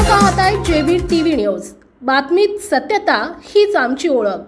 पाहताय JB TV news. बातमीत सत्यता हीच आमची ओळख।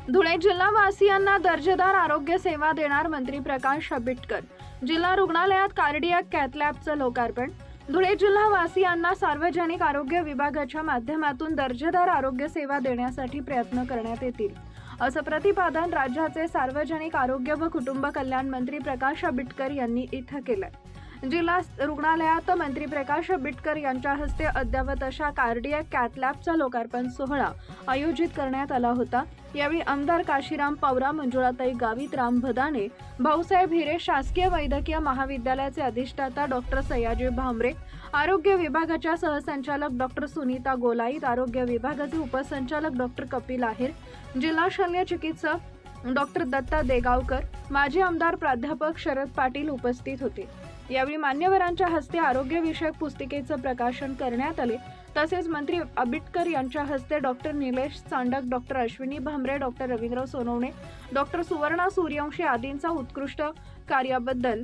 धुळे जिल्हा वासियांना दर्जेदार आरोग्य सेवा देणार मंत्री प्रकाश आंबेडकर। जिल्हा रुग्णालयात कार्डियाक कॅथ लॅबचं लोकार्पण। धुळे जिल्हा वासियांना सार्वजनिक आरोग्य विभागाच्या माध्यमातून दर्जेदार आरोग्य सेवा देण्यासाठी प्रयत्न करण्यात येतील, असं प्रतिपादन राज्याचे सार्वजनिक आरोग्य व कुटुंब कल्याण मंत्री प्रकाश आंबेडकर यांनी इथं केलंय। जिल्हा रुग्णालयात मंत्री प्रकाश आंबेडकर यांच्या हस्ते अद्ययावत अशा कार्डियाक कॅथ लॅबचा लोकार्पण सोहळा आयोजित करण्यात आला होता। यावेळी आमदार काशीराम पवार, मंजुळाताई गावित, राम भदाने, भाऊसाहेब हिरे, शासकीय वैद्यकीय महाविद्यालयाचे अधिष्ठाता डॉक्टर सयाजी भामरे, आरोग्य विभागाच्या सहसंचालक डॉक्टर सुनीता गोलाईत, आरोग्य विभागाचे उपसंचालक डॉक्टर कपिल आहेर, जिल्हा शल्य चिकित्सक डॉक्टर दत्ता देगावकर, माजी आमदार प्राध्यापक शरद पाटील उपस्थित होते। यावेळी मान्यवरांच्या हस्ते आरोग्य विषयक पुस्तिकेचं प्रकाशन करण्यात आले। तसेच मंत्री आंबेडकर यांच्या हस्ते doctor Nilesh Chandak, doctor Ashwini Bhamre, doctor Ravindra Sonawane, doctor Suvarna Suryavanshi आदींचा उत्कृष्ट कार्याबद्दल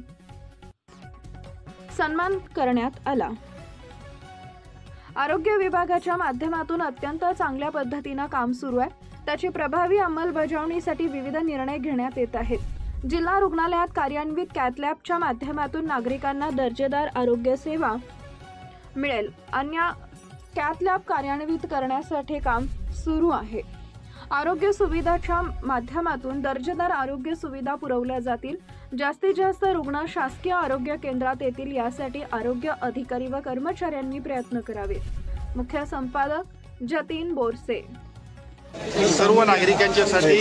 सन्मान करण्यात आला। आरोग्य विभागाच्या माध्यमातून अत्यंत चांगल्या पद्धतीने काम सुरू आहे। त्याची प्रभावी अंमलबजावणीसाठी विविध निर्णय घेण्यात येत आहेत। जिल्हा रुग्णालयात कार्यान्वित कॅथ लॅबच्या माध्यमातून नागरिकांना दर्जेदार आरोग्य सेवा मिळेल। अन्य कॅथ लॅब कार्यान्वित करण्यासाठी काम सुरू आहे। आरोग्य सुविधाच्या माध्यमातून दर्जेदार आरोग्य सुविधा पुरवल्या जातील। जास्तीत जास्त रुग्ण शासकीय आरोग्य केंद्रात येतील, यासाठी आरोग्य अधिकारी व कर्मचाऱ्यांनी प्रयत्न करावेत। मुख्य संपादक जतीन बोरसे। सर्व नागरिकांच्यासाठी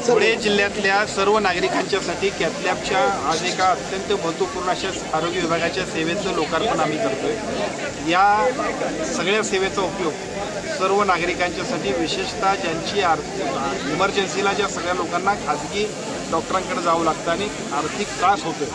धुळे जिल्ह्यातल्या सर्व नागरिकांच्यासाठी कॅथ लॅबच्या आज एका अत्यंत महत्त्वपूर्ण अशा आरोग्य विभागाच्या सेवेचं लोकार्पण आम्ही करतोय। या सगळ्या सेवेचा उपयोग सर्व नागरिकांच्यासाठी, विशेषतः ज्यांची इमर्जन्सीला ज्या सगळ्या लोकांना खाजगी डॉक्टरांकडे जावं लागतं आणि आर्थिक त्रास होतो,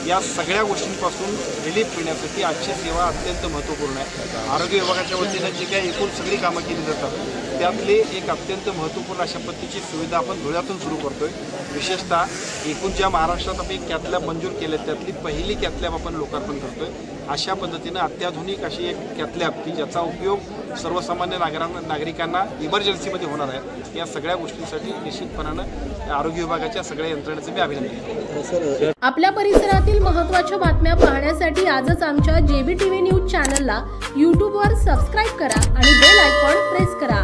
या सगळ्या गोष्टींपासून रिलीफ मिळण्यासाठी आजची सेवा अत्यंत महत्त्वपूर्ण आहे। आरोग्य विभागाच्या वतीनं जी काही एकूण सगळी कामं केली जातात त्यातली एक अत्यंत महत्त्वपूर्ण अशा पद्धतीची सुविधा आपण धुळ्यातून सुरू करतोय। विशेषतः एकूण ज्या महाराष्ट्रात आपण कॅथ लॅब मंजूर केल्या त्यातली पहिली कॅथ लॅब आपण लोकार्पण करतोय। अशा पद्धतीनं अत्याधुनिक अशी एक कॅथ लॅब की ज्याचा उपयोग सर्वसामान्य नागरिकांना इमर्जन्सीमध्ये होणार आहे, या सगळ्या गोष्टींसाठी निश्चितपणानं आरोग्य विभागाच्या सगळ्या यंत्रणेचं मी अभिनंदन करतो। आपल्या परिसरातील महत्त्वाच्या बातम्या पाहण्यासाठी आजच आमच्या जेबी टीव्ही न्यूज चॅनलला YouTube वर सबस्क्राईब करा आणि बेल आयकॉन प्रेस करा।